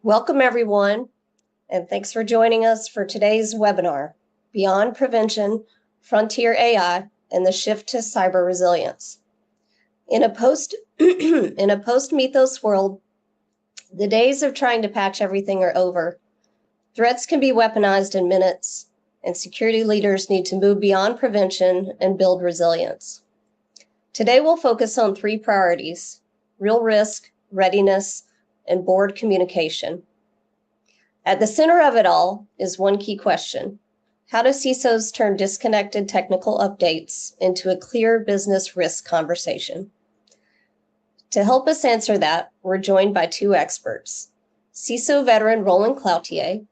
Welcome, everyone, and thanks for joining us for today's webinar, Beyond Prevention, Frontier AI, and the Shift to Cyber Resilience. In a post-Mythos world, the days of trying to patch everything are over. Threats can be weaponized in minutes, and security leaders need to move beyond prevention and build resilience. Today, we'll focus on three priorities: real risk, readiness, and board communication. At the center of it all is one key question: how do CISOs turn disconnected technical updates into a clear business risk conversation? To help us answer that, we're joined by two experts: CISO veteran Roland Cloutier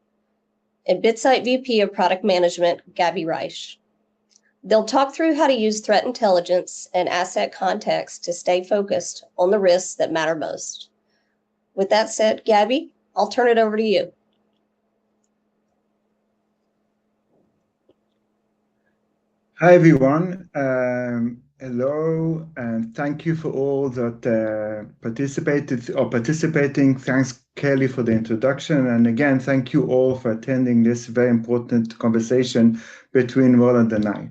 and BitSite VP of Product Management, Gabby Reich. They'll talk through how to use threat intelligence and asset context to stay focused on the risks that matter most. With that said, Gabby, I'll turn it over to you. Hi, everyone. Hello, and thank you for all that participating. Thanks, Kelly, for the introduction. And again, thank you all for attending this very important conversation between Roland and I.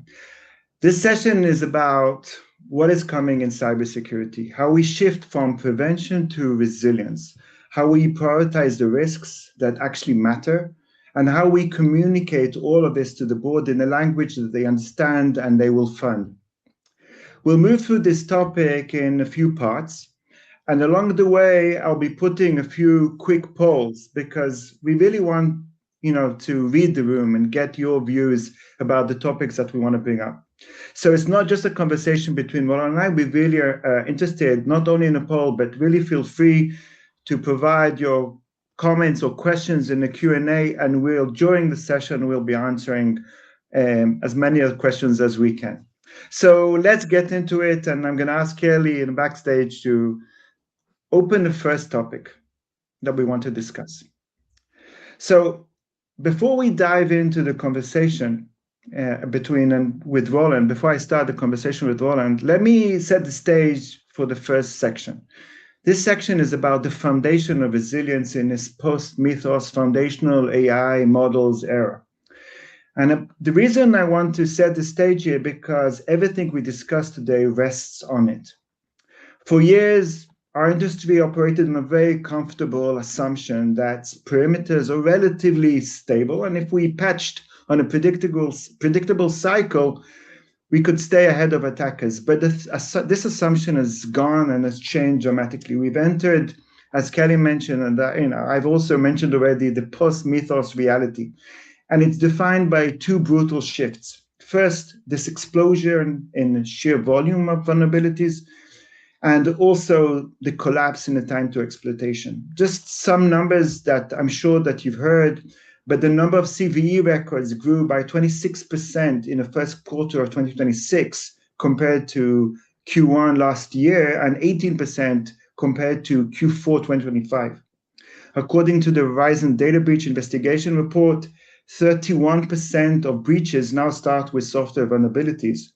This session is about what is coming in cybersecurity, how we shift from prevention to resilience, how we prioritize the risks that actually matter, and how we communicate all of this to the board in a language that they understand and they will fund. We'll move through this topic in a few parts, and along the way, I'll be putting a few quick polls because we really want to read the room and get your views about the topics that we want to bring up. So it's not just a conversation between Roland and I. We really are interested not only in a poll, but really feel free to provide your comments or questions in the Q&A, and during the session, we'll be answering as many questions as we can. So let's get into it, and I'm going to ask Kelly in the backstage to open the first topic that we want to discuss. So before we dive into the conversation with Roland, before I start the conversation with Roland, let me set the stage for the first section. This section is about the foundation of resilience in this post-Mythos foundational AI models era. And the reason I want to set the stage here because everything we discussed today rests on it. For years, our industry operated on a very comfortable assumption that perimeters are relatively stable, and if we patched on a predictable cycle, we could stay ahead of attackers. But this assumption has gone and has changed dramatically. We've entered, as Kelly mentioned, and I've also mentioned already, the post-Mythos reality. And it's defined by two brutal shifts. First, this explosion in sheer volume of vulnerabilities, and also the collapse in the time to exploitation. Just some numbers that I'm sure that you've heard, but the number of CVE records grew by 26% in the first quarter of 2026 compared to Q1 last year, and 18% compared to Q4 2025. According to the Verizon Data Breach Investigation Report, 31% of breaches now start with software vulnerabilities.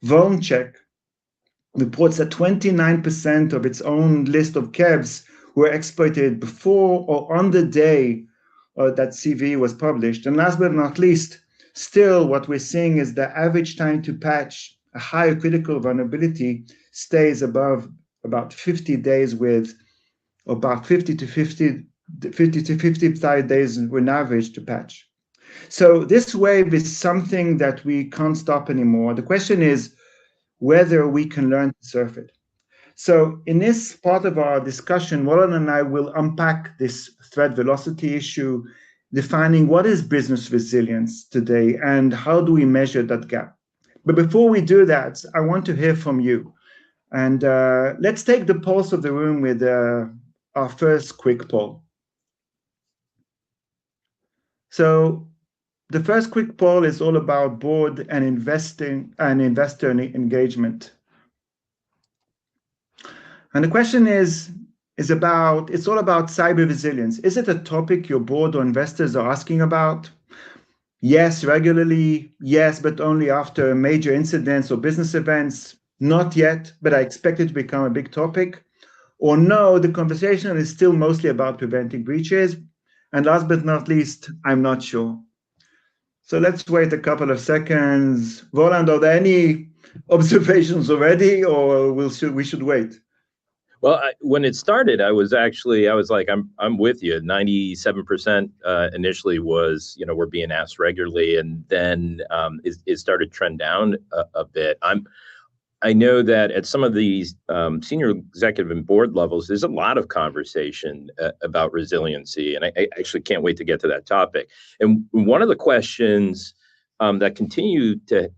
VulnCheck reports that 29% of its own list of KEVs were exploited before or on the day that CVE was published. And last but not least, still what we're seeing is the average time to patch a higher critical vulnerability stays above about 50 days with about 50 to 55 days on average to patch. So this wave is something that we can't stop anymore. The question is whether we can learn to surf it. So in this part of our discussion, Roland and I will unpack this threat velocity issue, defining what is business resilience today and how do we measure that gap. But before we do that, I want to hear from you. And let's take the pulse of the room with our first quick poll. So the first quick poll is all about board and investing and investor engagement. And the question is it's all about cyber resilience. Is it a topic your board or investors are asking about? Yes, regularly. Yes, but only after major incidents or business events. Not yet, but I expect it to become a big topic. Or no, the conversation is still mostly about preventing breaches. And last but not least, I'm not sure. So let's wait a couple of seconds. Roland, are there any observations already, or we should wait? Well, when it started, I was like, I'm with you. 97% initially was, we're being asked regularly, and then it started to trend down a bit. I know that at some of these senior executive and board levels, there's a lot of conversation about resiliency, and I actually can't wait to get to that topic. And one of the questions that continue to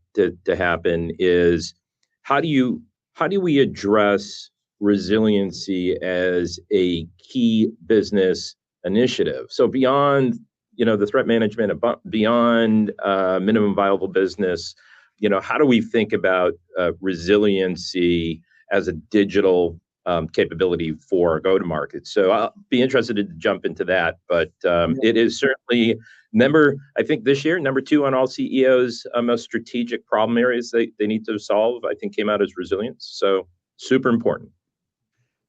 happen is how do we address resiliency as a key business initiative? So beyond the threat management, beyond minimum viable business, how do we think about resiliency as a digital capability for go-to-market? So I'll be interested to jump into that, but it is certainly I think this year, number 2 on all CEOs' most strategic problem areas they need to solve, I think came out as resilience. So super important.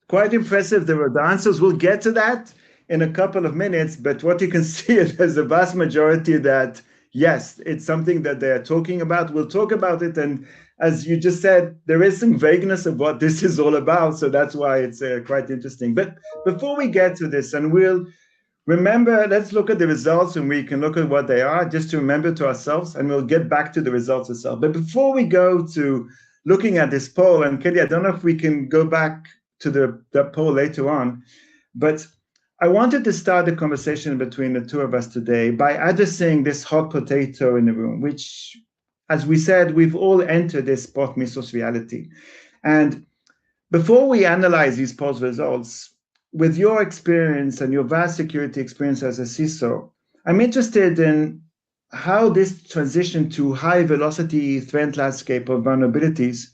Quite impressive. The answers, we'll get to that in a couple of minutes, but what you can see is there's a vast majority that, yes, it's something that they're talking about. We'll talk about it. And as you just said, there is some vagueness of what this is all about. So that's why it's quite interesting. But before we get to this, and we'll remember, let's look at the results and we can look at what they are, just to remember to ourselves, and we'll get back to the results itself. But before we go to looking at this poll, and Kelly, I don't know if we can go back to the poll later on, but I wanted to start the conversation between the two of us today by addressing this hot potato in the room, which, as we said, we've all entered this post-Mythos reality. And before we analyze these poll results, with your experience and your vast security experience as a CISO, I'm interested in how this transition to high velocity threat landscape of vulnerabilities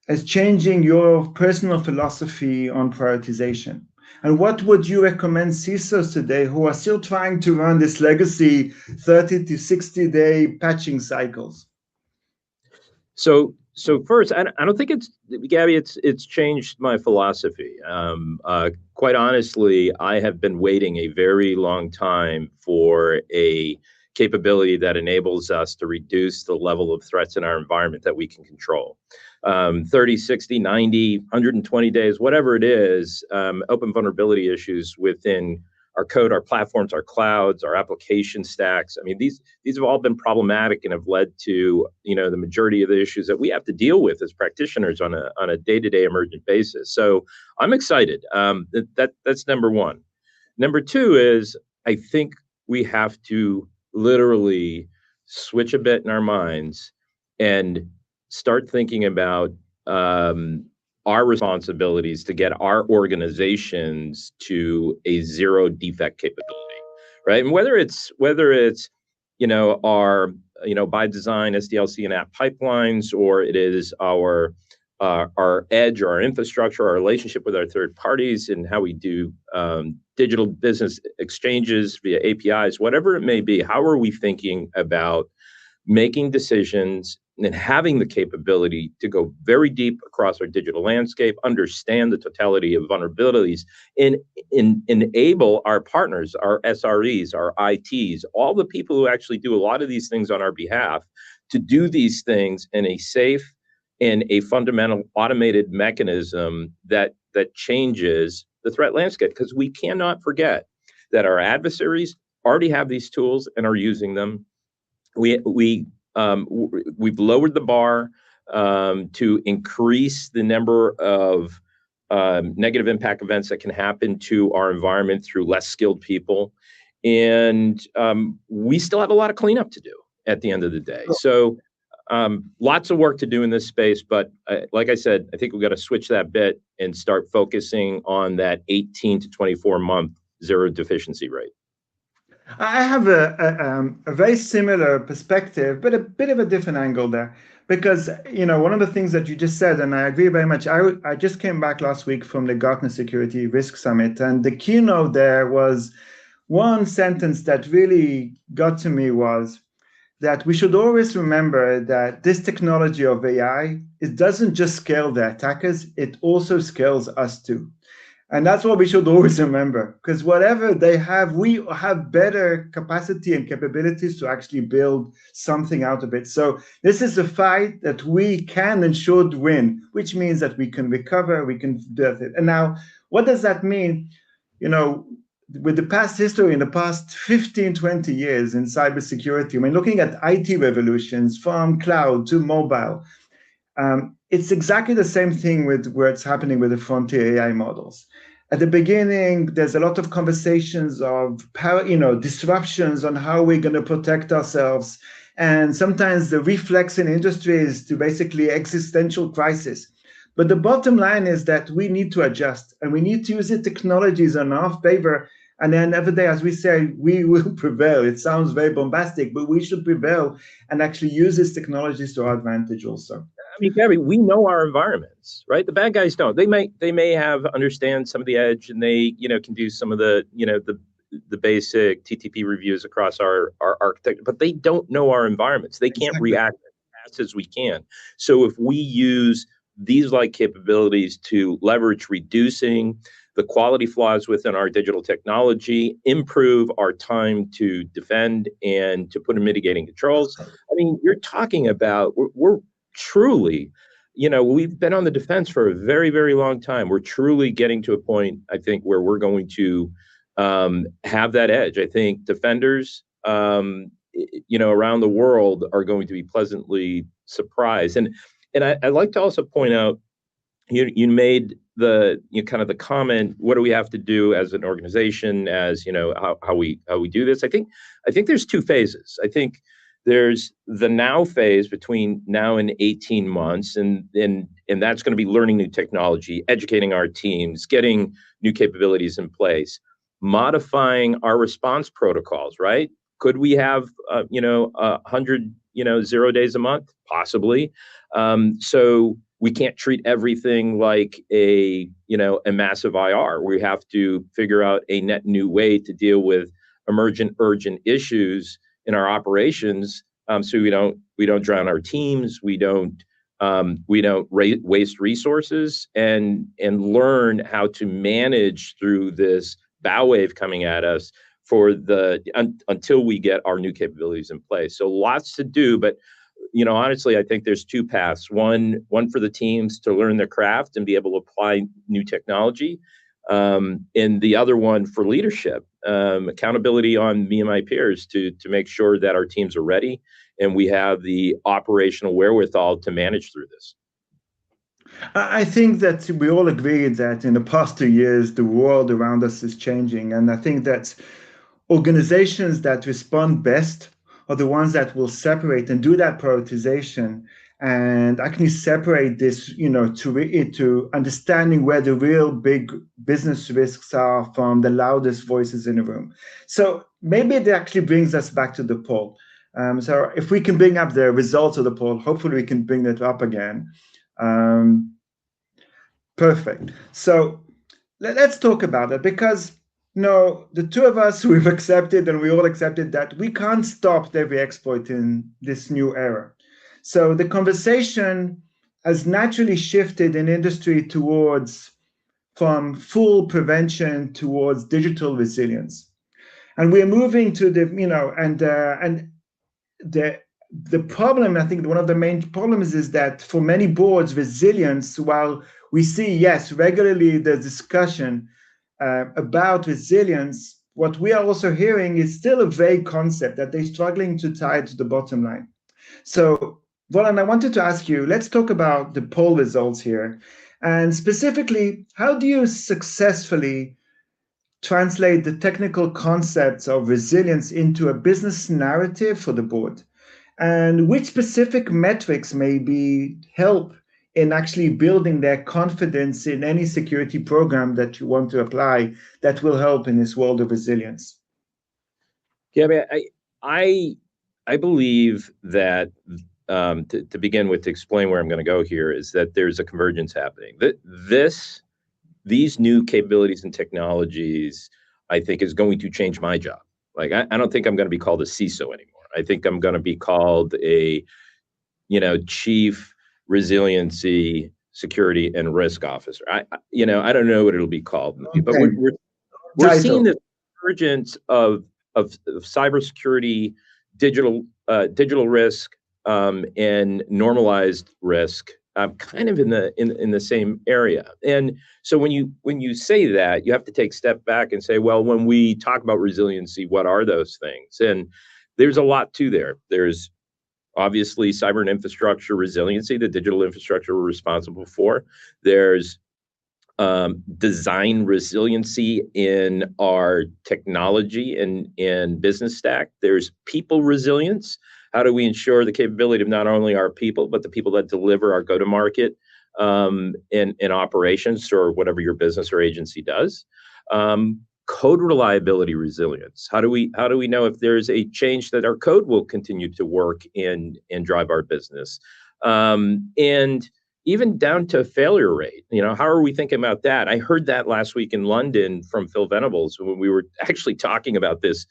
is changing your personal philosophy on prioritization. And what would you recommend CISOs today who are still trying to run this legacy 30 to 60 day patching cycles? So first, I don't think Gabby, it's changed my philosophy. Quite honestly, I have been waiting a very long time for a capability that enables us to reduce the level of threats in our environment that we can control. 30, 60, 90, 120 days, whatever it is, open vulnerability issues within our code, our platforms, our clouds, our application stacks. I mean, these have all been problematic and have led to, the majority of the issues that we have to deal with as practitioners on a day-to-day emergent basis. So I'm excited. That's number one. Number two is I think we have to literally switch a bit in our minds and start thinking about our responsibilities to get our organizations to a zero defect capability, right? And whether it's our by design SDLC and app pipelines, or it is our edge or our infrastructure, our relationship with our third parties, and how we do digital business exchanges via APIs, whatever it may be, how are we thinking about making decisions and having the capability to go very deep across our digital landscape, understand the totality of vulnerabilities, and enable our partners, our SREs, our ITs, all the people who actually do a lot of these things on our behalf, to do these things in a safe and a fundamental automated mechanism that changes the threat landscape. Because we cannot forget that our adversaries already have these tools and are using them. We've lowered the bar to increase the number of negative impact events that can happen to our environment through less skilled people. And we still have a lot of cleanup to do at the end of the day. So lots of work to do in this space. But like I said, I think we've got to switch that bit and start focusing on that 18 to 24 month zero deficiency rate. I have a very similar perspective, but a bit of a different angle there. Because, one of the things that you just said, and I agree very much, I just came back last week from the Gartner Security Risk Summit, and the keynote there was one sentence that really got to me was, that we should always remember that this technology of AI, it doesn't just scale the attackers, it also scales us too. And that's what we should always remember, because whatever they have, we have better capacity and capabilities to actually build something out of it. So this is a fight that we can and should win, which means that we can recover, we can do it. And now, what does that mean? You know, with the past history in the past 15, 20 years in cybersecurity, I mean, looking at IT revolutions from cloud to mobile, it's exactly the same thing with what's happening with the frontier AI models. At the beginning, there's a lot of conversations of power, disruptions on how we're going to protect ourselves. And sometimes the reflex in industry is to basically existential crisis. But the bottom line is that we need to adjust and we need to use the technologies in our favor. And then every day, as we say, we will prevail. It sounds very bombastic, but we should prevail and actually use these technologies to our advantage also. I mean, Gabby, we know our environments, right? The bad guys don't. They may have understand some of the edge, and they can do some of the the basic TTP reviews across our architecture, but they don't know our environments. They can't react as fast as we can. So if we use these like capabilities to leverage reducing the quality flaws within our digital technology, improve our time to defend and to put in mitigating controls. I mean, you're talking about we're truly, we've been on the defense for a very, very long time. We're truly getting to a point, I think, where we're going to have that edge. I think defenders, around the world are going to be pleasantly surprised. And I'd like to also point out, you made the kind of the comment, what do we have to do as an organization, as how we do this? I think there's two phases. I think there's the now phase between now and 18 months, and that's going to be learning new technology, educating our teams, getting new capabilities in place, modifying our response protocols, right? Could we have 100 0 days a month? Possibly. So we can't treat everything like a massive IR. We have to figure out a net new way to deal with emergent, urgent issues in our operations, so we don't drown our teams, we don't waste resources, and learn how to manage through this bow wave coming at us until we get our new capabilities in place. So lots to do, but honestly, I think there's two paths. One for the teams to learn their craft and be able to apply new technology, and the other one for leadership, accountability on me and my peers to make sure that our teams are ready and we have the operational wherewithal to manage through this. I think that we all agree that in the past 2 years, the world around us is changing. And I think that organizations that respond best are the ones that will separate and do that prioritization and actually separate this, to understanding where the real big business risks are from the loudest voices in the room. So maybe it actually brings us back to the poll. So if we can bring up the results of the poll, hopefully we can bring that up again. Perfect. So let's talk about it, because the two of us, we've accepted, and we all accepted that we can't stop every exploit in this new era. So the conversation has naturally shifted in industry from full prevention towards digital resilience. And we're moving to the problem, I think one of the main problems is that for many boards, resilience, while we see, yes, regularly the discussion about resilience, what we are also hearing is still a vague concept that they're struggling to tie to the bottom line. So, Roland, I wanted to ask you, let's talk about the poll results here. And specifically, how do you successfully translate the technical concepts of resilience into a business narrative for the board? And which specific metrics maybe help in actually building their confidence in any security program that you want to apply that will help in this world of resilience? Yeah, I believe that to begin with, to explain where I'm going to go here, is that there's a convergence happening. These new capabilities and technologies, I think, is going to change my job. Like, I don't think I'm going to be called a CISO anymore. I think I'm going to be called a, chief resiliency, security, and risk officer. I don't know what it'll be called in the future, but Okay. we're seeing Title. this emergence of cybersecurity, digital risk, and normalized risk, kind of in the same area. And so when you say that, you have to take a step back and say, well, when we talk about resiliency, what are those things? And there's a lot to there. There's obviously cyber and infrastructure resiliency, the digital infrastructure we're responsible for. There's design resiliency in our technology and business stack. There's people resilience. How do we ensure the capability of not only our people, but the people that deliver our go-to-market in operations or whatever your business or agency does? Code reliability resilience. How do we know if there's a change that our code will continue to work and drive our business? And even down to failure rate, how are we thinking about that? I heard that last week in London from Phil Venables when we were actually talking about this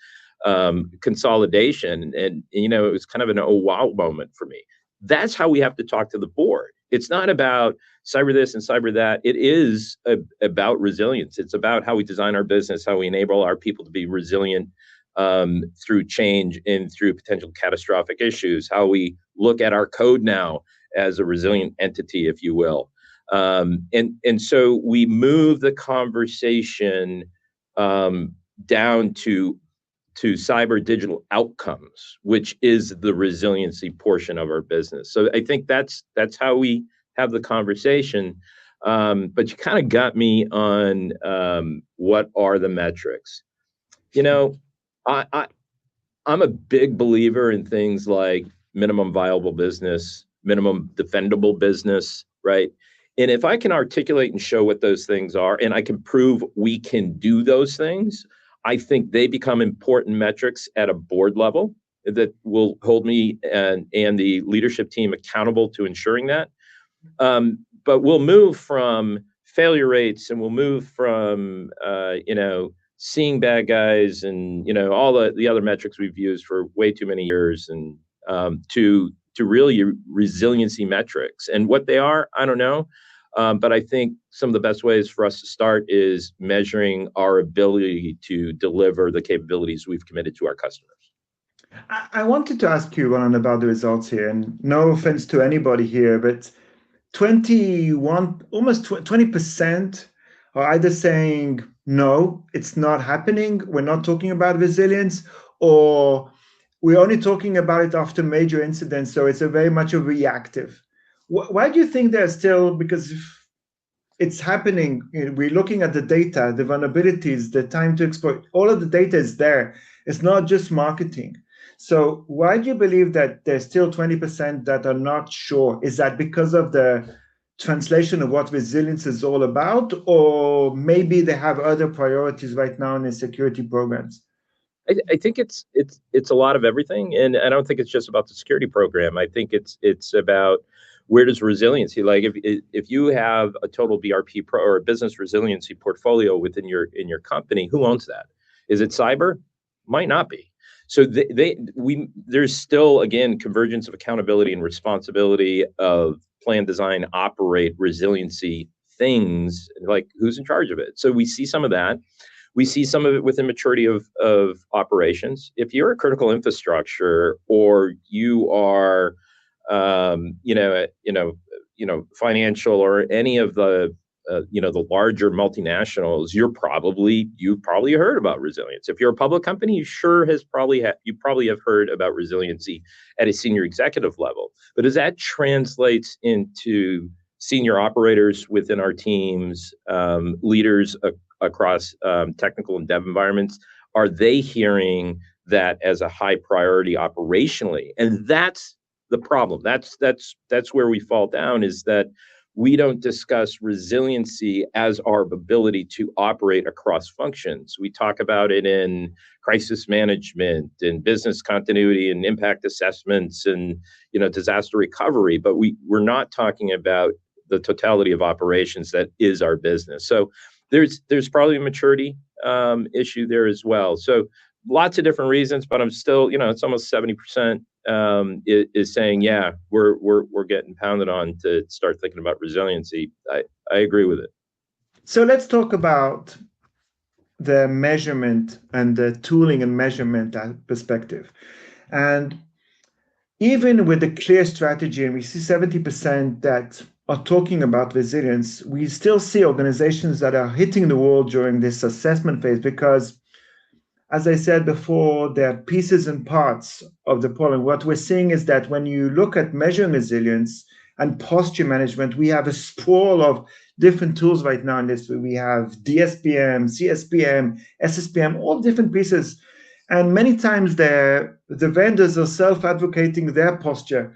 consolidation, and it was kind of an oh wow moment for me. That's how we have to talk to the board. It's not about cyber this and cyber that. It is about resilience. It's about how we design our business, how we enable our people to be resilient through change and through potential catastrophic issues, how we look at our code now as a resilient entity, if you will. And so we move the conversation down to cyber digital outcomes, which is the resiliency portion of our business. So I think that's how we have the conversation. But you kind of got me on what are the metrics. I'm a big believer in things like minimum viable business, minimum defendable business, right? And if I can articulate and show what those things are, and I can prove we can do those things, I think they become important metrics at a board level that will hold me and the leadership team accountable to ensuring that. But we'll move from failure rates, and we'll move from seeing bad guys and all the other metrics we've used for way too many years, and to really resiliency metrics. And what they are, I don't know. But I think some of the best ways for us to start is measuring our ability to deliver the capabilities we've committed to our customers. I wanted to ask you, Ron, about the results here, and no offense to anybody here, but 21, almost 20% are either saying, no, it's not happening, we're not talking about resilience, or we're only talking about it after major incidents, so it's a very much a reactive. Why do you think there's still, because if it's happening, we're looking at the data, the vulnerabilities, the time to exploit, all of the data is there. It's not just marketing. So why do you believe that there's still 20% that are not sure? Is that because of the translation of what resilience is all about, or maybe they have other priorities right now in their security programs? I think it's a lot of everything, and I don't think it's just about the security program. I think it's about where does resiliency, like if you have a total BRP pro or a business resiliency portfolio within your company, who owns that? Is it cyber? Might not be. So there's still, again, convergence of accountability and responsibility of plan, design, operate resiliency things, like who's in charge of it. So we see some of that. We see some of it with immaturity of operations. If you're a critical infrastructure, or you are, financial, or any of the, the larger multinationals, you've probably heard about resilience. If you're a public company, you probably have heard about resiliency at a senior executive level. But as that translates into senior operators within our teams, leaders across technical and dev environments, are they hearing that as a high priority operationally? And that's the problem. That's where we fall down, is that we don't discuss resiliency as our ability to operate across functions. We talk about it in crisis management and business continuity and impact assessments and disaster recovery, but we're not talking about the totality of operations that is our business. So there's probably a maturity issue there as well. So lots of different reasons, but I'm still, it's almost 70% is saying, yeah, we're getting pounded on to start thinking about resiliency. I agree with it. So let's talk about the measurement and the tooling and measurement perspective. And even with a clear strategy, and we see 70% that are talking about resilience, we still see organizations that are hitting the wall during this assessment phase because, as I said before, there are pieces and parts of the problem. What we're seeing is that when you look at measuring resilience and posture management, we have a sprawl of different tools right now in this. We have DSPM, CSPM, SSPM, all different pieces. And many times the vendors are self-advocating their posture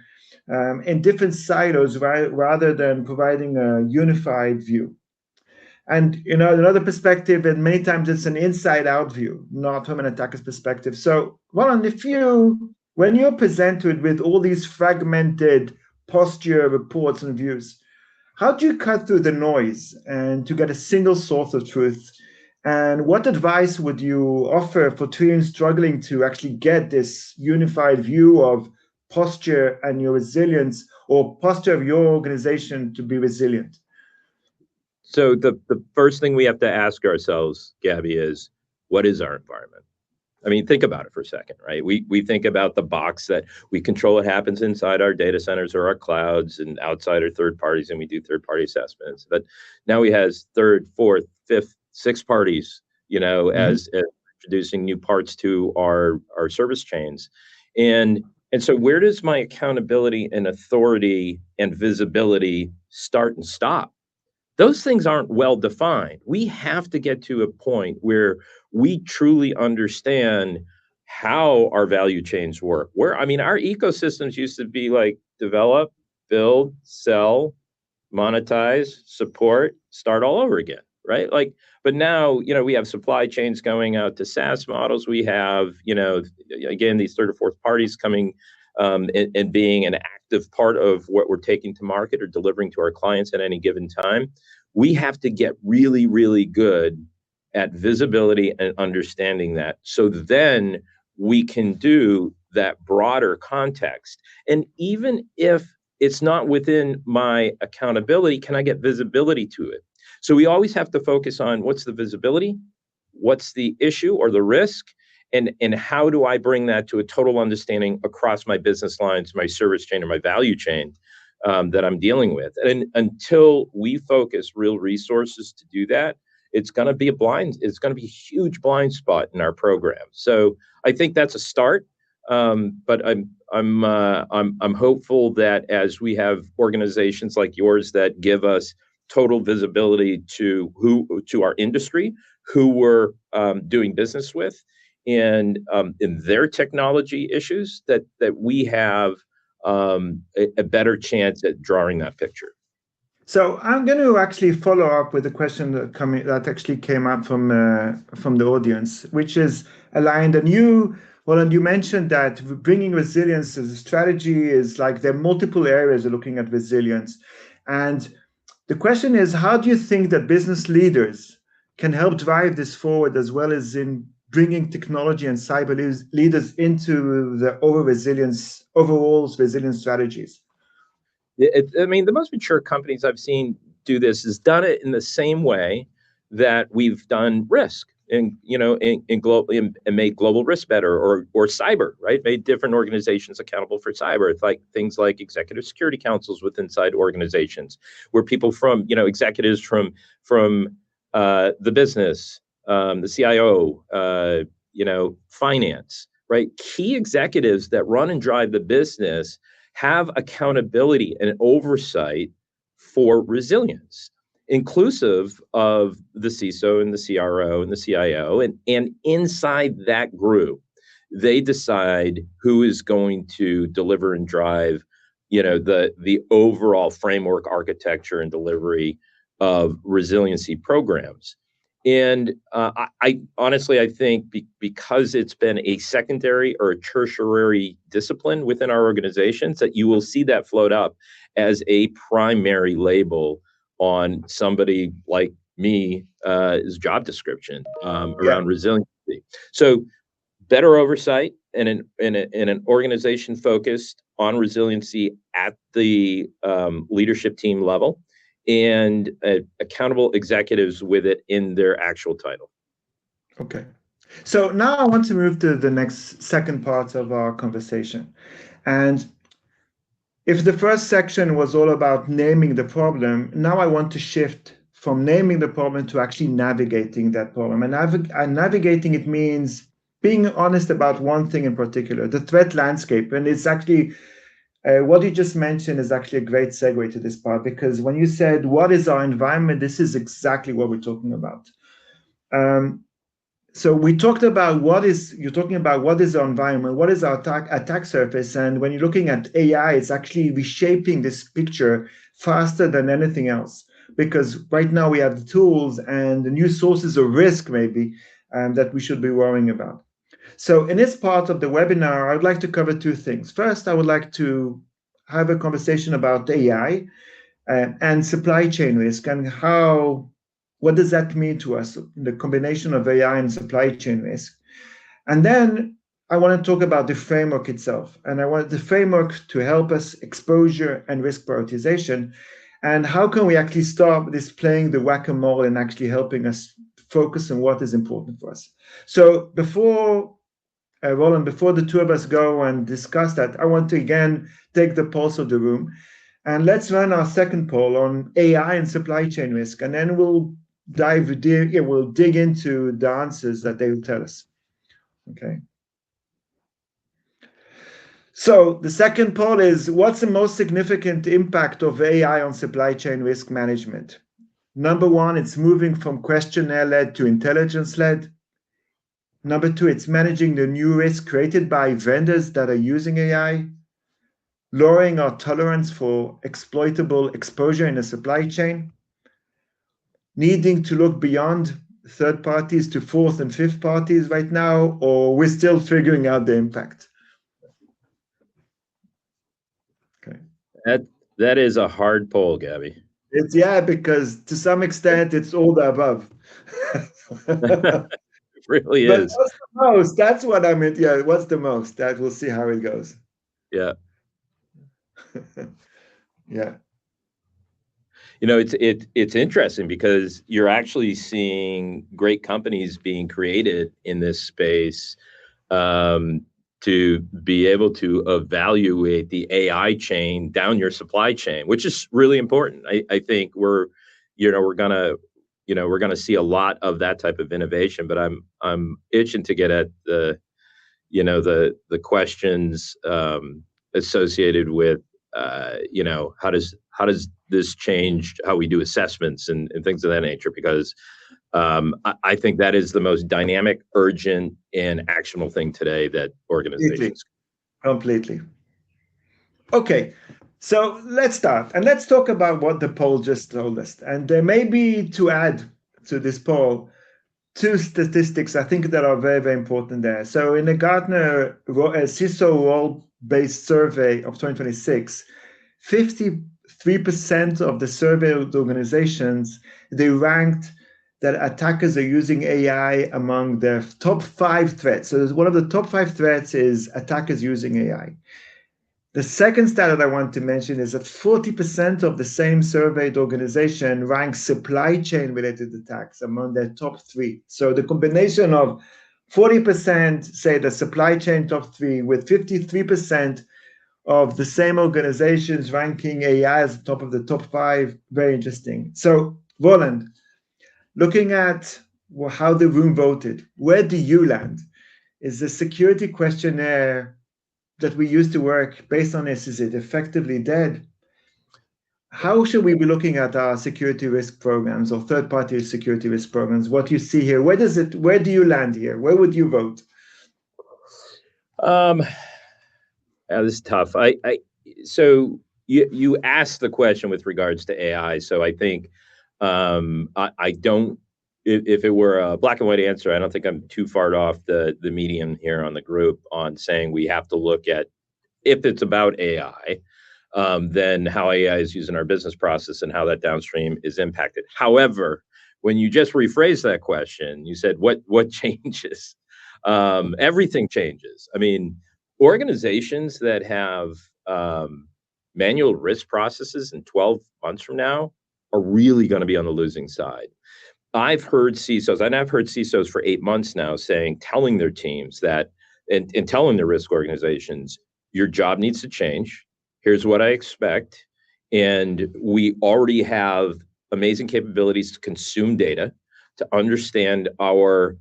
in different silos rather than providing a unified view. And another perspective, and many times it's an inside-out view, not from an attacker's perspective. So, when you're presented with all these fragmented posture reports and views, how do you cut through the noise and to get a single source of truth? And what advice would you offer for teams struggling to actually get this unified view of posture and your resilience, or posture of your organization to be resilient? So the first thing we have to ask ourselves, Gabby, is what is our environment? I mean, think about it for a second, right? We think about the box that we control. It happens inside our data centers or our clouds, and outside are third parties, and we do third-party assessments. But now we have third, fourth, fifth, sixth parties, as introducing new parts to our service chains. And so where does my accountability and authority and visibility start and stop? Those things aren't well defined. We have to get to a point where we truly understand how our value chains work. Our ecosystems used to be like develop, build, sell, monetize, support, start all over again, right? But now, we have supply chains going out to SaaS models. We have, again, these third or fourth parties coming and being an active part of what we're taking to market or delivering to our clients at any given time. We have to get really, really good at visibility and understanding that. So then we can do that broader context. And even if it's not within my accountability, can I get visibility to it? So we always have to focus on what's the visibility, what's the issue or the risk, and how do I bring that to a total understanding across my business lines, my service chain, or my value chain that I'm dealing with. And until we focus real resources to do that, it's going to be a huge blind spot in our program. So I think that's a start. But I'm hopeful that as we have organizations like yours that give us total visibility to our industry, who we're doing business with, and in their technology issues, that we have a better chance at drawing that picture. So I'm going to actually follow up with a question that actually came up from the audience, which is aligned. And you mentioned that bringing resilience as a strategy is like there are multiple areas of looking at resilience. And the question is, how do you think that business leaders can help drive this forward, as well as in bringing technology and cyber leaders into the overall resilience strategies? The most mature companies I've seen do this has done it in the same way that we've done risk and made global risk better, or cyber, right? Made different organizations accountable for cyber. It's like things like executive security councils within inside organizations, where people from executives from the business, the CIO, finance, right? Key executives that run and drive the business have accountability and oversight for resilience, inclusive of the CISO and the CRO and the CIO. And inside that group, they decide who is going to deliver and drive, the overall framework, architecture, and delivery of resiliency programs. And I honestly think because it's been a secondary or a tertiary discipline within our organizations, that you will see that float up as a primary label on somebody like me, job description around resiliency. So better oversight and an organization focused on resiliency at the leadership team level, and accountable executives with it in their actual title. Okay. So now I want to move to the next second part of our conversation. And if the first section was all about naming the problem, now I want to shift from naming the problem to actually navigating that problem. And navigating it means being honest about one thing in particular, the threat landscape. And it's actually what you just mentioned is actually a great segue to this part, because when you said, what is our environment? This is exactly what we're talking about. So we talked about you're talking about what is our environment, what is our attack surface. And when you're looking at AI, it's actually reshaping this picture faster than anything else, because right now we have the tools and the new sources of risk maybe that we should be worrying about. So in this part of the webinar, I would like to cover two things. First, I would like to have a conversation about AI and supply chain risk, and what does that mean to us, the combination of AI and supply chain risk. And then I want to talk about the framework itself, and I want the framework to help us exposure and risk prioritization, and how can we actually start this playing the whack-a-mole and actually helping us focus on what is important for us. So before Roland, before the two of us go and discuss that, I want to again take the pulse of the room, and let's run our second poll on AI and supply chain risk, and then we'll dig into the answers that they will tell us. Okay. So the second poll is, what's the most significant impact of AI on supply chain risk management? Number one, it's moving from questionnaire-led to intelligence-led. Number two, it's managing the new risk created by vendors that are using AI, lowering our tolerance for exploitable exposure in the supply chain, needing to look beyond third parties to fourth and fifth parties right now, or we're still figuring out the impact? Okay. That is a hard poll, Gabby. Yeah, because to some extent it's all the above. It really But is. what's the most? That's what I meant. Yeah, what's the most? That we'll see how it goes. Yeah. Yeah. It's interesting because you're actually seeing great companies being created in this space to be able to evaluate the AI chain down your supply chain, which is really important. I think we're gonna see a lot of that type of innovation, but I'm itching to get at the questions associated with how does this change how we do assessments and things of that nature, because I think that is the most dynamic, urgent, and actionable thing today that organizations. Completely. Okay, so let's start and let's talk about what the poll just told us. And there may be, to add to this poll, two statistics I think that are very, very important there. So in the Gartner CISO role-based survey of 2026, 53% of the surveyed organizations, they ranked that attackers are using AI among their top 5 threats. So one of the top 5 threats is attackers using AI. The second stat that I want to mention is that 40% of the same surveyed organization ranks supply chain related attacks among their top 3. So the combination of 40% say the supply chain top 3 with 53% of the same organizations ranking AI as the top of the top 5, very interesting. So Roland, looking at how the room voted, where do you land? Is the security questionnaire that we used to work based on this, is it effectively dead? How should we be looking at our security risk programs or third-party security risk programs? What you see here, where do you land here? Where would you vote? This is tough. So you asked the question with regards to AI. So I think I don't. If it were a black and white answer, I don't think I'm too far off the median here on the group on saying we have to look at, if it's about AI, then how AI is used in our business process and how that downstream is impacted. However, when you just rephrase that question, you said what changes. Everything changes. I mean, organizations that have manual risk processes in 12 months from now are really going to be on the losing side. I've heard CISOs, and I've heard CISOs for 8 months now telling their teams that, and telling their risk organizations, your job needs to change. Here's what I expect. And we already have amazing capabilities to consume data, to understand our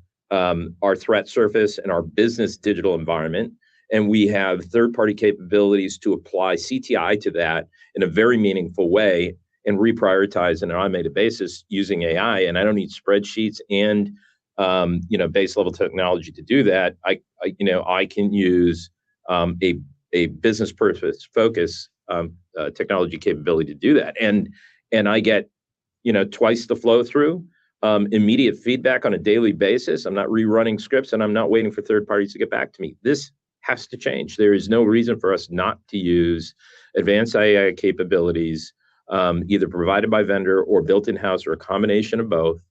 threat surface and our business digital environment. And we have third-party capabilities to apply CTI to that in a very meaningful way and reprioritize on an automated basis using AI. And I don't need spreadsheets and base level technology to do that. I can use a business purpose focus technology capability to do that, and I get twice the flow through, immediate feedback on a daily basis. I'm not rerunning scripts, and I'm not waiting for third parties to get back to me. This has to change. There is no reason for us not to use advanced AI capabilities, either provided by vendor or built in-house or a combination of both,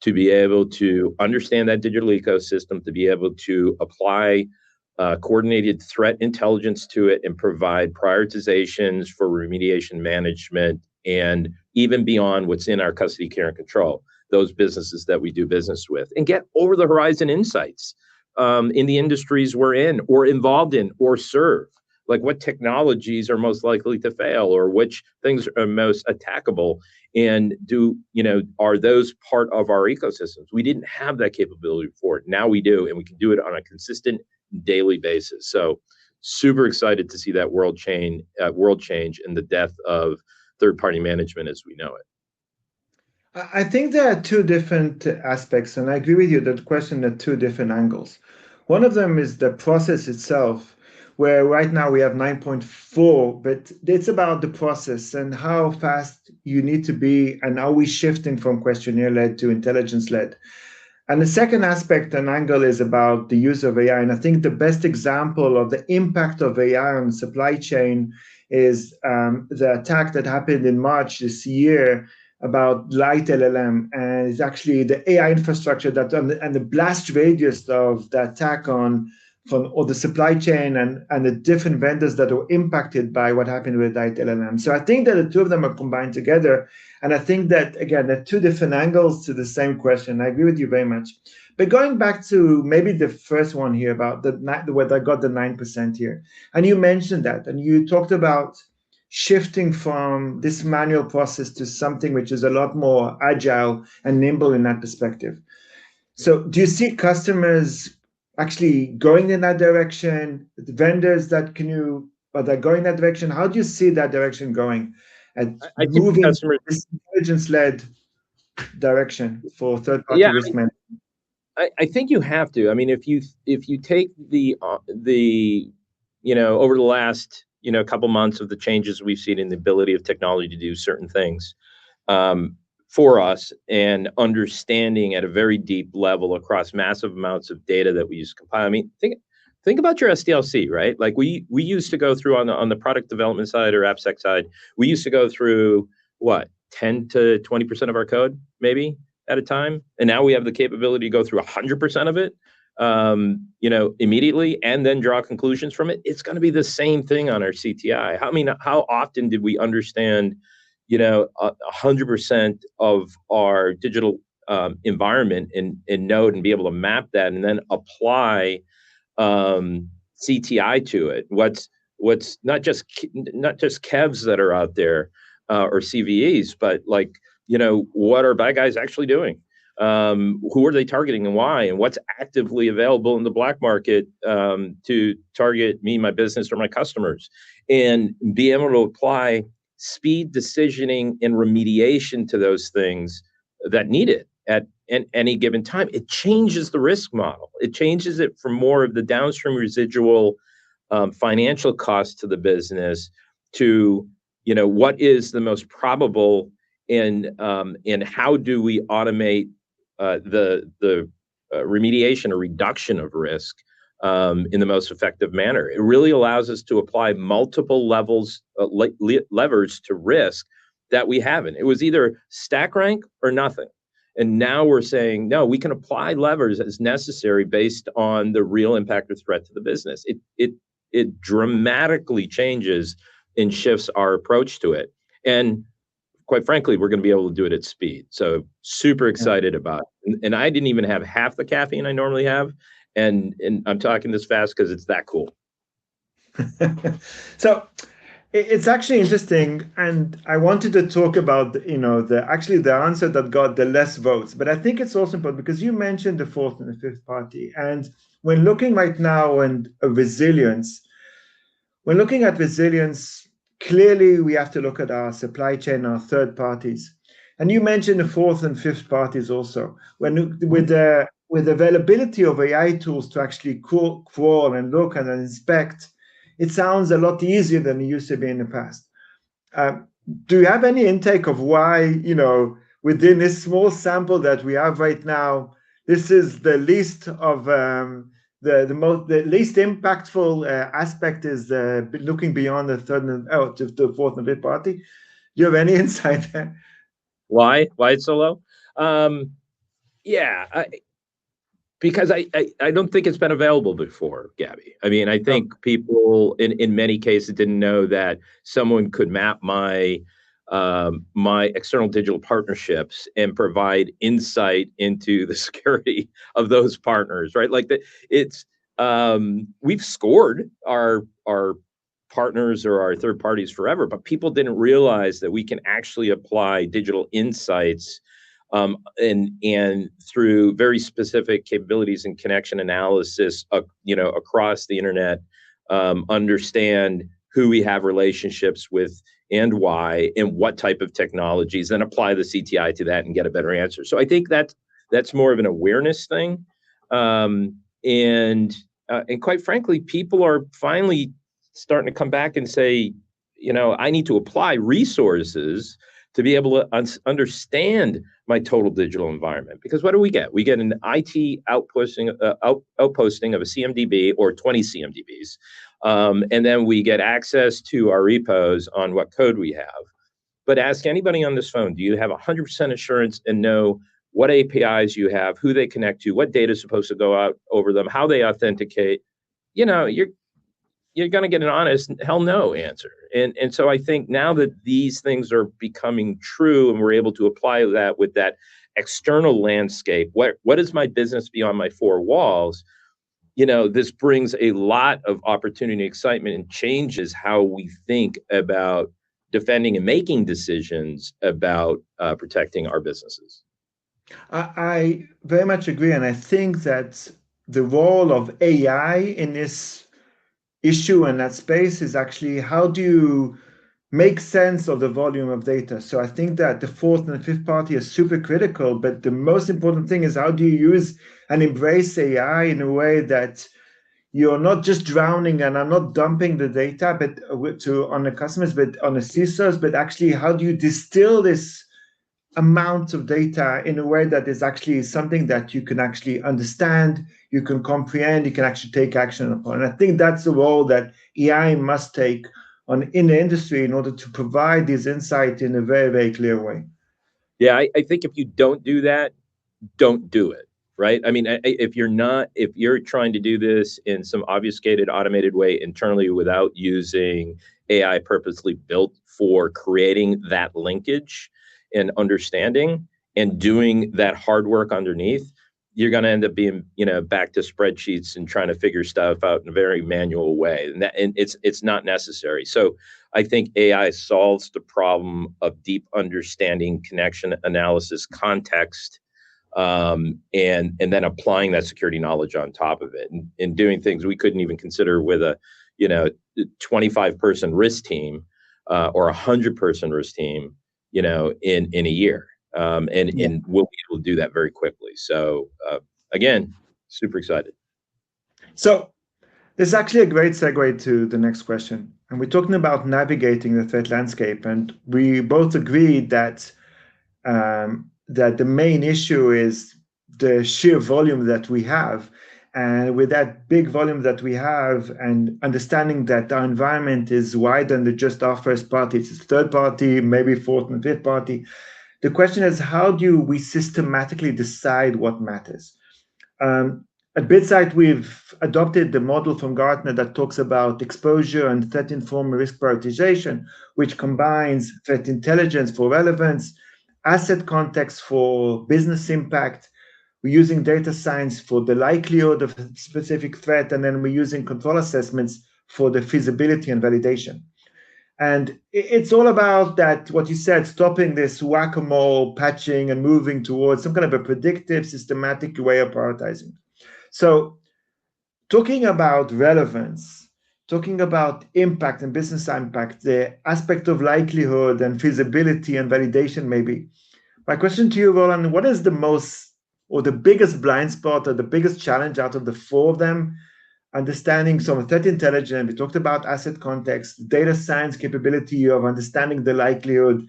to be able to understand that digital ecosystem, to be able to apply coordinated threat intelligence to it and provide prioritizations for remediation management, and even beyond what's in our custody, care, and control, those businesses that we do business with, and get over the horizon insights in the industries we're in or involved in or serve. Like, what technologies are most likely to fail, or which things are most attackable, and are those part of our ecosystems? We didn't have that capability before. Now we do, and we can do it on a consistent daily basis. So super excited to see that world change and the death of third-party management as we know it. I think there are two different aspects, and I agree with you that the question at two different angles. One of them is the process itself, where right now we have 9.4, but it's about the process and how fast you need to be, and are we shifting from questionnaire-led to intelligence-led. And the second aspect and angle is about the use of AI. And I think the best example of the impact of AI on supply chain is the attack that happened in March this year about light LLM. And it's actually the AI infrastructure and the blast radius of the attack from all the supply chain and the different vendors that were impacted by what happened with light LLM. So I think that the two of them are combined together. And I think that, again, there are two different angles to the same question. I agree with you very much. But going back to maybe the first one here about whether I got the 9% here. And you mentioned that, and you talked about shifting from this manual process to something which is a lot more agile and nimble in that perspective. So do you see customers actually going in that direction, the vendors that are going that direction? How do you see that direction going? And I moving think customers, this intelligence-led direction for third-party risk management. I think you have to. I mean, if you take the over the last couple months of the changes we've seen in the ability of technology to do certain things for us, and understanding at a very deep level across massive amounts of data that we use to compile. I mean, think about your SDLC, right? Like we used to go through on the product development side or AppSec side, we used to go through what, 10 to 20% of our code maybe at a time, and now we have the capability to go through 100% of it immediately, and then draw conclusions from it. It's going to be the same thing on our CTI. I mean, how often did we understand 100% of our digital environment in Node and be able to map that and then apply CTI to it? What's not just kevs that are out there or CVEs, but what are bad guys actually doing? Who are they targeting and why? And what's actively available in the black market to target me, my business, or my customers? And be able to apply speed decisioning and remediation to those things that need it at any given time. It changes the risk model. It changes it from more of the downstream residual financial cost to the business to what is the most probable, and how do we automate the remediation or reduction of risk in the most effective manner. It really allows us to apply multiple levers to risk that we haven't. It was either stack rank or nothing. And now we're saying, no, we can apply levers as necessary based on the real impact or threat to the business. It dramatically changes and shifts our approach to it. And quite frankly, we're going to be able to do it at speed. So super excited about it. And I didn't even have half the caffeine I normally have. And I'm talking this fast because it's that cool. So it's actually interesting, and I wanted to talk about the answer that got the less votes. But I think it's also important because you mentioned the fourth and the fifth party, and when looking right now and resilience, clearly we have to look at our supply chain, our third parties, and you mentioned the fourth and fifth parties also. When with availability of AI tools to actually crawl and look and inspect, it sounds a lot easier than it used to be in the past. Do you have any intake of why, within this small sample that we have right now, this is the least of the least impactful aspect is looking beyond the to the fourth and fifth party? Do you have any insight there? Why it's so low? Because I don't think it's been available before, Gabby. I mean, I think people in many cases didn't know that someone could map my external digital partnerships and provide insight into the security of those partners, right? Like we've scored our partners or our third parties forever, but people didn't realize that we can actually apply digital insights and through very specific capabilities and connection analysis, across the internet, understand who we have relationships with and why, and what type of technologies, then apply the CTI to that and get a better answer. So I think that's more of an awareness thing, and quite frankly, people are finally starting to come back and say, I need to apply resources to be able to understand my total digital environment. Because what do we get? We get an IT outposting of a CMDB or 20 CMDBs. And then we get access to our repos on what code we have. But ask anybody on this phone, do you have 100% assurance and know what APIs you have, who they connect to, what data is supposed to go out over them, how they authenticate? You're going to get an honest hell no answer. And so I think now that these things are becoming true and we're able to apply that with that external landscape, what is my business beyond my four walls? This brings a lot of opportunity, excitement, and changes how we think about defending and making decisions about protecting our businesses. I very much agree. And I think that the role of AI in this issue and that space is actually how do you make sense of the volume of data? So I think that the fourth and the fifth party is super critical, but the most important thing is how do you use and embrace AI in a way that you're not just drowning and are not dumping the data on the customers, but on the CISOs, but actually how do you distill this amount of data in a way that is actually something that you can actually understand, you can comprehend, you can actually take action upon. And I think that's the role that AI must take in the industry in order to provide these insights in a very, very clear way. Yeah, I think if you don't do that, don't do it, right? I mean, if you're trying to do this in some obfuscated, automated way internally without using AI purposely built for creating that linkage and understanding and doing that hard work underneath, you're going to end up being, back to spreadsheets and trying to figure stuff out in a very manual way. And it's not necessary. So I think AI solves the problem of deep understanding, connection analysis, context, and then applying that security knowledge on top of it and doing things we couldn't even consider with a 25-person risk team or 100-person risk team in a year, and we'll be able to do that very quickly. So again, super excited. So this is actually a great segue to the next question, and we're talking about navigating the threat landscape, and we both agreed that that the main issue is the sheer volume that we have. And with that big volume that we have and understanding that our environment is wider than just our first party, it's third party, maybe fourth and fifth party, The question is, how do we systematically decide what matters? At BitSight, we've adopted the model from Gartner that talks about exposure and threat-informed risk prioritization, which combines threat intelligence for relevance, asset context for business impact. We're using data science for the likelihood of a specific threat, and then we're using control assessments for the feasibility and validation. And it's all about that, what you said, stopping this whack-a-mole patching and moving towards some kind of a predictive, systematic way of prioritizing. So talking about relevance, talking about impact and business impact, the aspect of likelihood and feasibility and validation maybe. My question to you, Roland, what is the most or the biggest blind spot or the biggest challenge out of the four of them? Understanding some threat intelligence, we talked about asset context, data science capability of understanding the likelihood,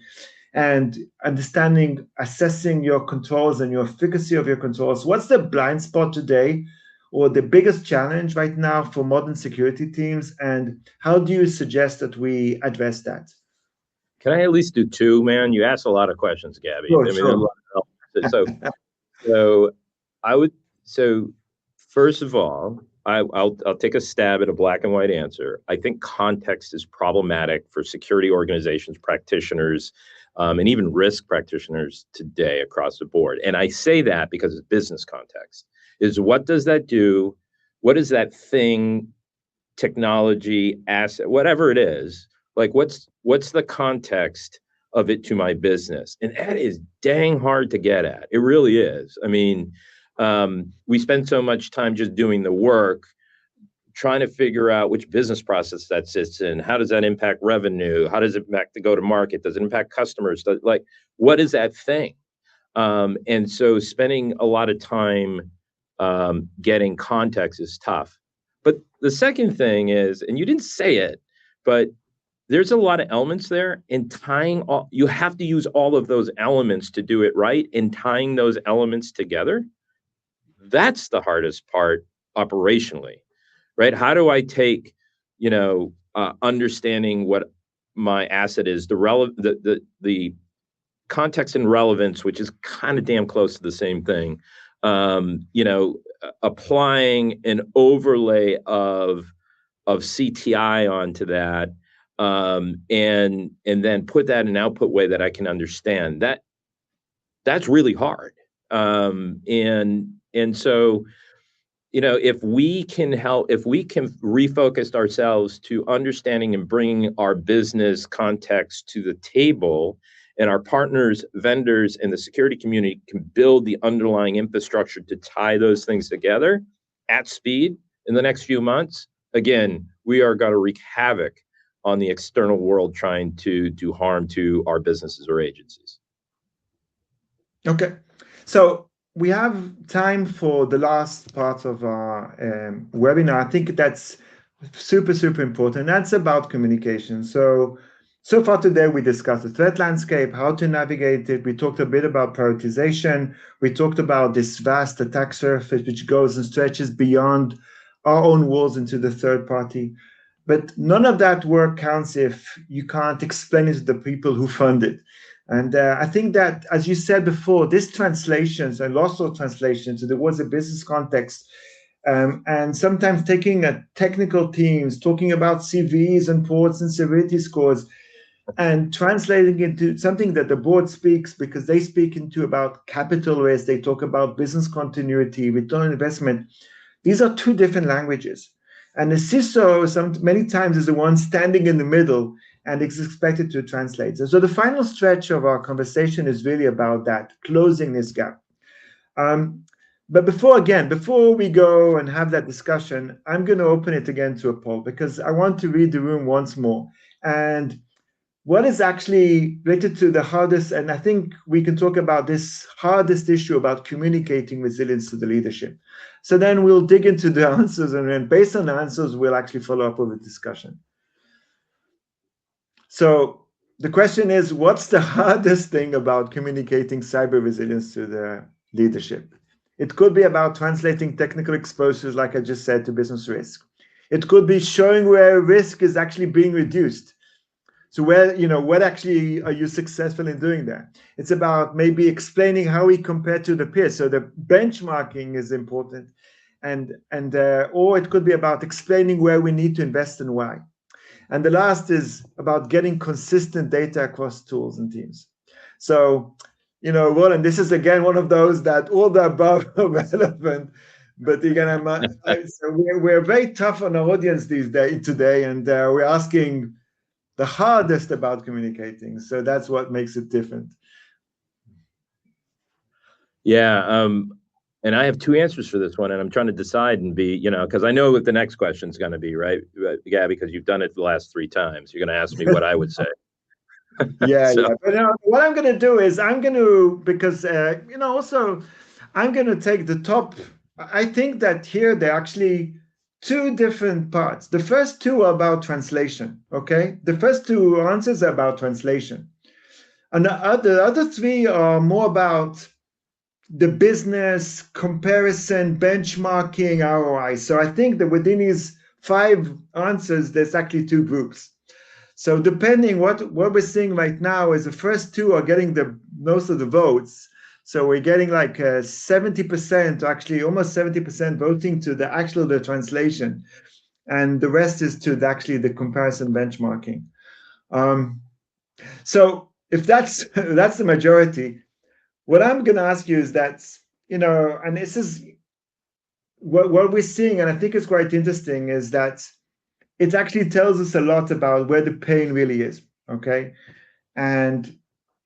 and understanding, assessing your controls and your efficacy of your controls. What's the blind spot today or the biggest challenge right now for modern security teams, and how do you suggest that we address that? Can I at least do two, man? You asked a lot of questions, Gabby. Sure. So I would, so first of all, I'll take a stab at a black and white answer. I think context is problematic for security organizations, practitioners, and even risk practitioners today across the board. And I say that because it's business context. Is what does that do? What is that thing, technology, asset, whatever it is? Like what's the context of it to my business? And that is dang hard to get at. It really is. I mean, we spend so much time just doing the work, trying to figure out which business process that sits in. How does that impact revenue? How does it impact the go-to-market? Does it impact customers? Like, what is that thing? And so spending a lot of time getting context is tough. But the second thing is, and you didn't say it, but there's a lot of elements there, and tying all, you have to use all of those elements to do it right, and tying those elements together, that's the hardest part operationally, right? How do I take, understanding what my asset is, the context and relevance, which is kind of damn close to the same thing, applying an overlay of CTI onto that, and then put that in an output way that I can understand. That's really hard. And so, if we can refocus ourselves to understanding and bringing our business context to the table, and our partners, vendors, and the security community can build the underlying infrastructure to tie those things together at speed in the next few months, again, we are going to wreak havoc on the external world trying to do harm to our businesses or agencies. Okay, so we have time for the last part of our webinar. I think that's super, super important. That's about communication. So far today, we discussed the threat landscape, how to navigate it. We talked a bit about prioritization. We talked about this vast attack surface, which goes and stretches beyond our own walls into the third party. But none of that work counts if you can't explain it to the people who fund it. And I think that, as you said before, this translations and loss of translations towards a business context, and sometimes taking a technical teams, talking about CVs and ports and severity scores, and translating into something that the board speaks, because they speak into about capital risk, they talk about business continuity, return on investment. These are two different languages. And the CISO many times is the one standing in the middle and is expected to translate. So the final stretch of our conversation is really about that, closing this gap. But before we go and have that discussion, I'm going to open it again to a poll, because I want to read the room once more. And what is actually related to the hardest, and I think we can talk about this hardest issue about communicating resilience to the leadership. So then we'll dig into the answers, and then based on the answers, we'll actually follow up with a discussion. So the question is, what's the hardest thing about communicating cyber resilience to the leadership? It could be about translating technical exposures, like I just said, to business risk. It could be showing where risk is actually being reduced. So what actually are you successful in doing that? It's about maybe explaining how we compare to the peers. So the benchmarking is important, or it could be about explaining where we need to invest and why. And the last is about getting consistent data across tools and teams. So, Roland, this is again one of those that all the above are relevant. But again, so we're very tough on our audience today, and we're asking the hardest about communicating. So that's what makes it different. Yeah. And I have two answers for this one, and I'm trying to decide and be, because I know what the next question is going to be, right? Yeah, because you've done it the last 3 times. You're going to ask me what I would say. Yeah, So. yeah. But what I'm going to do is because, also I'm going to take the top. I think that here there are actually 2 different parts. The first 2 are about translation, okay? The first 2 answers are about translation. And the other 3 are more about the business comparison, benchmarking, ROI. So I think that within these 5 answers, there's actually 2 groups. So depending what we're seeing right now is the first 2 are getting the most of the votes. So we're getting like 70%, actually almost 70% voting to the translation, and the rest is to the comparison benchmarking. So if that's that's the majority, what I'm going to ask you is that, and this is what we're seeing, and I think it's quite interesting, is that it actually tells us a lot about where the pain really is, okay? And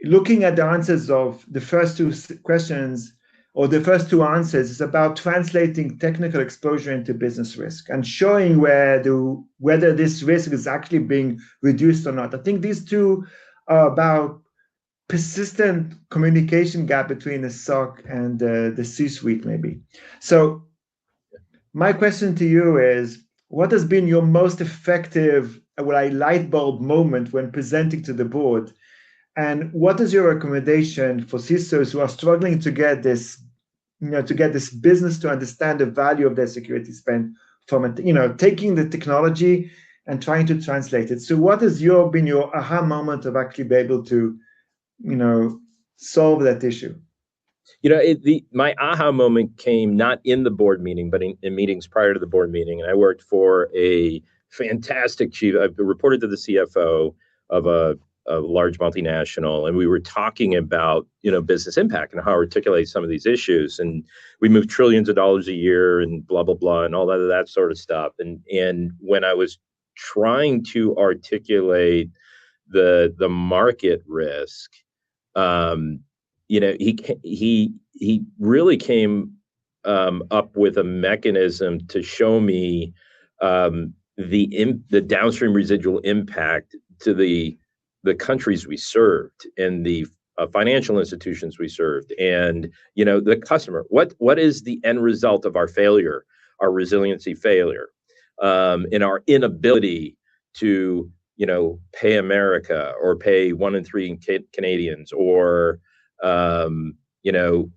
looking at the answers of the first 2 questions, or the first 2 answers, is about translating technical exposure into business risk and showing whether this risk is actually being reduced or not. I think these 2 are about persistent communication gap between the SOC and the C-suite, maybe. So my question to you is, what has been your most effective light bulb moment when presenting to the board? And what is your recommendation for CISOs who are struggling to get this, business to understand the value of their security spend from it, taking the technology and trying to translate it? So what has been your aha moment of actually be able to, solve that issue? My aha moment came not in the board meeting, but in meetings prior to the board meeting. And I worked for a fantastic chief. I reported to the CFO of a large multinational, and we were talking about, business impact and how to articulate some of these issues. And we moved trillions of dollars a year and blah, blah, blah, and all that sort of stuff. And when I was trying to articulate the market risk, he really came up with a mechanism to show me the downstream residual impact to the countries we served and the financial institutions we served, and the customer. What is the end result of our failure, our resiliency failure, in our inability to pay America or pay 1 in 3 Canadians, or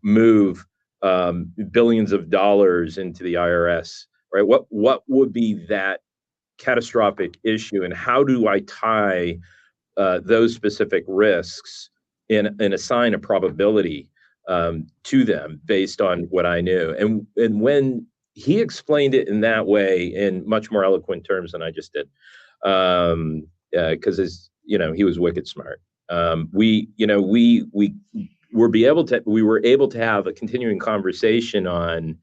move billions of dollars into the IRS, right? What would be that catastrophic issue, and how do I tie those specific risks and assign a probability to them based on what I knew? And when he explained it in that way, in much more eloquent terms than I just did, because he was wicked smart. We were able to have a continuing conversation on,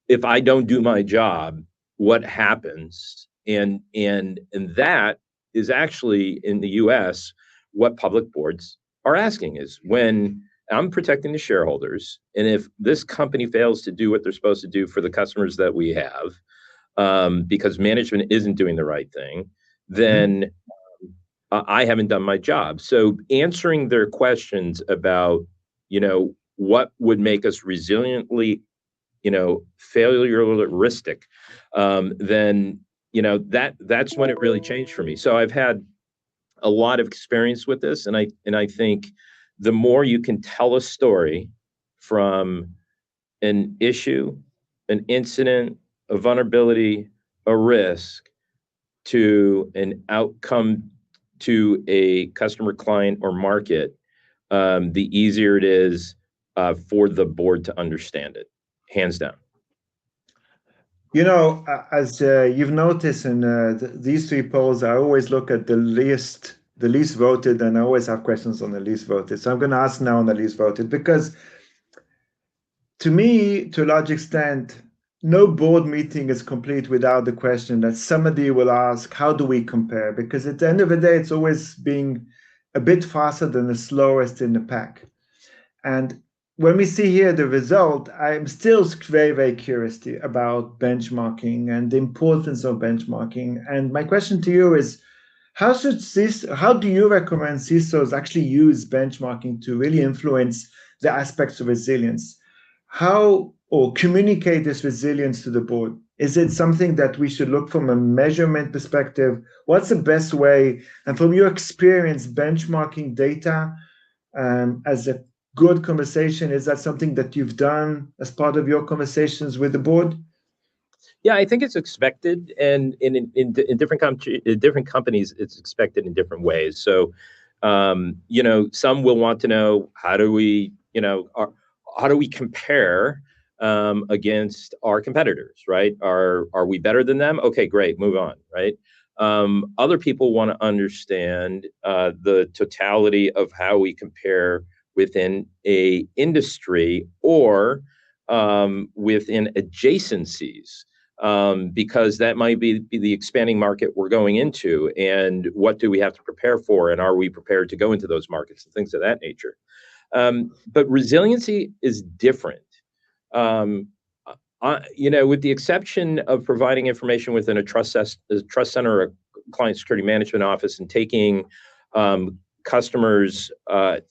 if I don't do my job, what happens? And that is actually, in the US, what public boards are asking is, when I'm protecting the shareholders, and if this company fails to do what they're supposed to do for the customers that we have, because management isn't doing the right thing, then I haven't done my job. So answering their questions about, what would make us resiliently, failuristic, then, that's when it really changed for me. So I've had a lot of experience with this, and I think the more you can tell a story from an issue, an incident, a vulnerability, a risk, to an outcome, to a customer, client, or market, the easier it is for the board to understand it, hands down. As you've noticed in these three polls, I always look at the least voted, and I always have questions on the least voted. So I'm going to ask now on the least voted, because to me, to a large extent, no board meeting is complete without the question that somebody will ask, how do we compare? Because at the end of the day, it's always being a bit faster than the slowest in the pack. And when we see here the result, I'm still very, very curious about benchmarking and the importance of benchmarking. And my question to you is, how do you recommend CISOs actually use benchmarking to really influence the aspects of resilience? How or communicate this resilience to the board? Is it something that we should look from a measurement perspective? What's the best way? And from your experience, benchmarking data as a good conversation, is that something that you've done as part of your conversations with the board? Yeah, I think it's expected, and in different companies, it's expected in different ways. So, some will want to know, how do we compare against our competitors, right? Are we better than them? Okay, great, move on, right? Other people want to understand the totality of how we compare within a industry or within adjacencies. Because that might be the expanding market we're going into, and what do we have to prepare for, and are we prepared to go into those markets and things of that nature. But resiliency is different. With the exception of providing information within a trust center or a client security management office and taking customers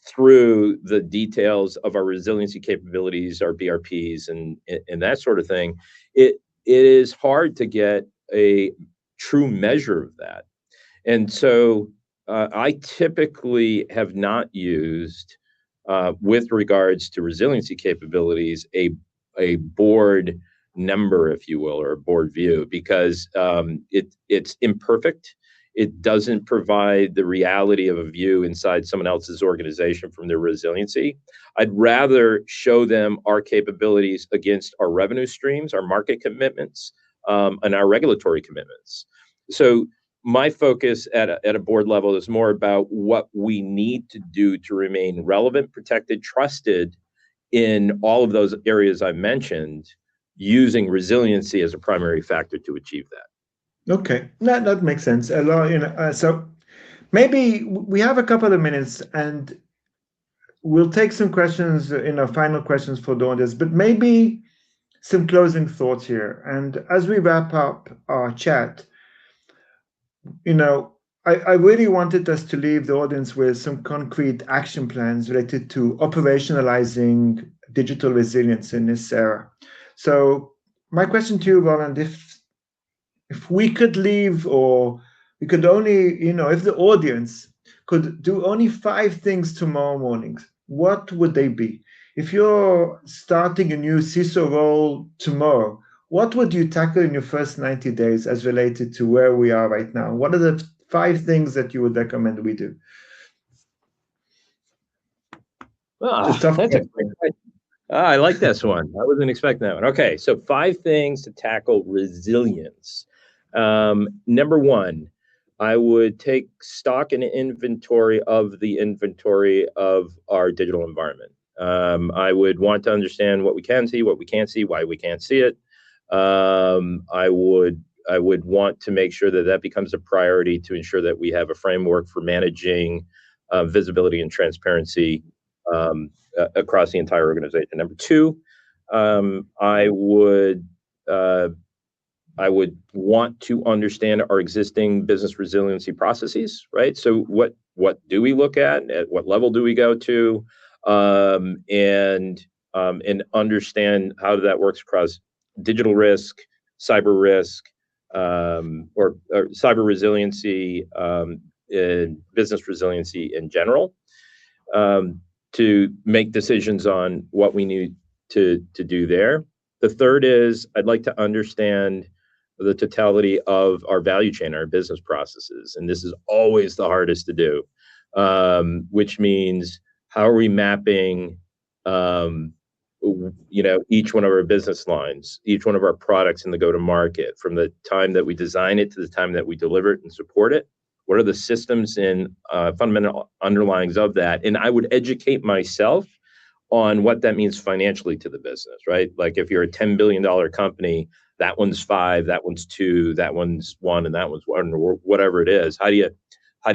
through the details of our resiliency capabilities, our BRPs, and that sort of thing, it is hard to get a true measure of that. And so I typically have not used, with regards to resiliency capabilities, a board number, if you will, or a board view, because it's imperfect. It doesn't provide the reality of a view inside someone else's organization from their resiliency. I'd rather show them our capabilities against our revenue streams, our market commitments, and our regulatory commitments. So my focus at a board level is more about what we need to do to remain relevant, protected, trusted in all of those areas I mentioned, using resiliency as a primary factor to achieve that. Okay, that makes sense. So maybe we have a couple of minutes, and we'll take some questions, final questions for the audience, but maybe some closing thoughts here. And as we wrap up our chat, I really wanted us to leave the audience with some concrete action plans related to operationalizing digital resilience in this era. So my question to you, Roland, if we could leave, or we could only, if the audience could do only 5 things tomorrow morning, what would they be? If you're starting a new CISO role tomorrow, what would you tackle in your first 90 days as related to where we are right now? What are the 5 things that you would recommend we do? That's a great question. I like this one. I wasn't expecting that one. Okay, so 5 things to tackle resilience. Number 1, I would take stock and inventory of our digital environment. I would want to understand what we can see, what we can't see, why we can't see it. I would want to make sure that becomes a priority to ensure that we have a framework for managing visibility and transparency across the entire organization. Number 2, I would want to understand our existing business resiliency processes, right? So what do we look at what level do we go to, and understand how that works across digital risk, cyber risk, or cyber resiliency, and business resiliency in general, to make decisions on what we need to do there. The third is, I'd like to understand the totality of our value chain, our business processes. And this is always the hardest to do, which means how are we mapping, each one of our business lines, each one of our products in the go-to-market, from the time that we design it to the time that we deliver it and support it? What are the systems and fundamental underlyings of that? And I would educate myself on what that means financially to the business, right? Like if you're a $10 billion company, that one's 5, that one's 2, that one's 1, and that one's 1, or whatever it is. How do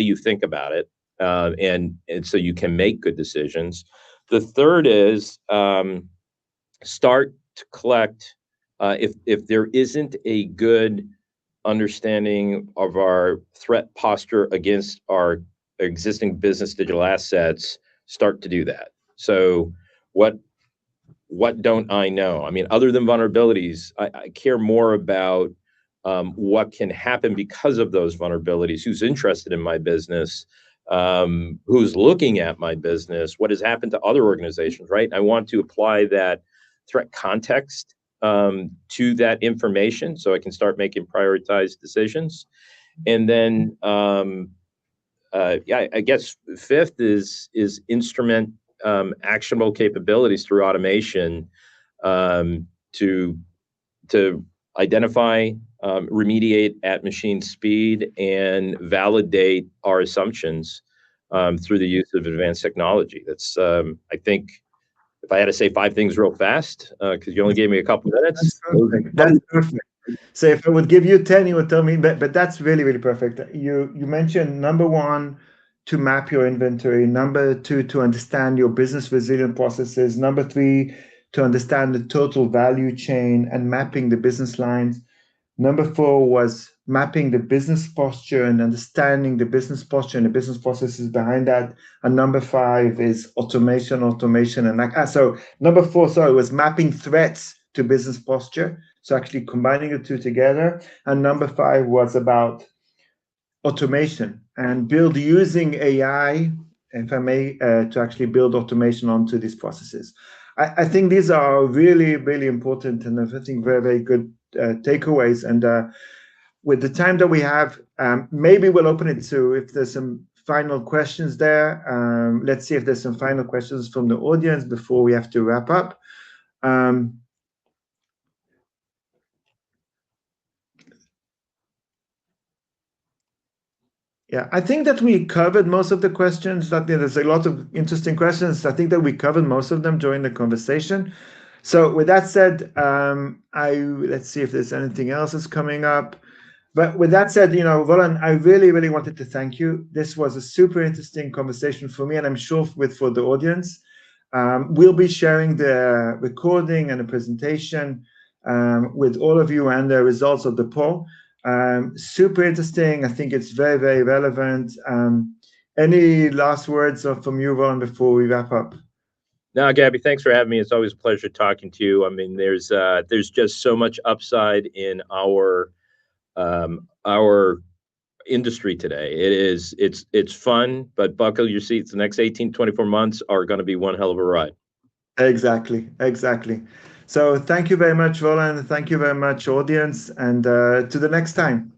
you think about it? And so you can make good decisions. The third is start to collect, if there isn't a good understanding of our threat posture against our existing business digital assets, start to do that. So what don't I know? I mean, other than vulnerabilities, I care more about what can happen because of those vulnerabilities, who's interested in my business, who's looking at my business, what has happened to other organizations, right? I want to apply that threat context to that information so I can start making prioritized decisions. And then, I guess fifth is instrument actionable capabilities through automation to identify, remediate at machine speed, and validate our assumptions through the use of advanced technology. That's, I think, if I had to say 5 things real fast, because you only gave me a couple minutes. That's perfect. So if I would give you 10, you would tell me, but that's really, really perfect. You mentioned number 1, to map your inventory. Number 2, to understand your business resilient processes. Number 3, to understand the total value chain and mapping the business lines. Number 4 was mapping the business posture and understanding the business posture and the business processes behind that. And number 5 is automation. And so number 4, sorry, was mapping threats to business posture. So actually combining the two together. And number 5 was about automation and using AI, if I may, to actually build automation onto these processes. I think these are really, really important and I think very, very good takeaways. And with the time that we have, maybe we'll open it to if there's some final questions there. Let's see if there's some final questions from the audience before we have to wrap up. Yeah, I think that we covered most of the questions. That there's a lot of interesting questions. I think that we covered most of them during the conversation. So with that said, let's see if there's anything else that's coming up. But with that said, Roland, I really, really wanted to thank you. This was a super interesting conversation for me, and I'm sure for the audience. We'll be sharing the recording and the presentation with all of you and the results of the poll. Super interesting. I think it's very, very relevant. Any last words from you, Roland, before we wrap up? No, Gabby, thanks for having me. It's always a pleasure talking to you. I mean, there's just so much upside in our industry today. It's fun, but buckle your seats. The next 18, 24 months are going to be one hell of a ride. Exactly. So thank you very much, Roland. Thank you very much, audience, and to the next time.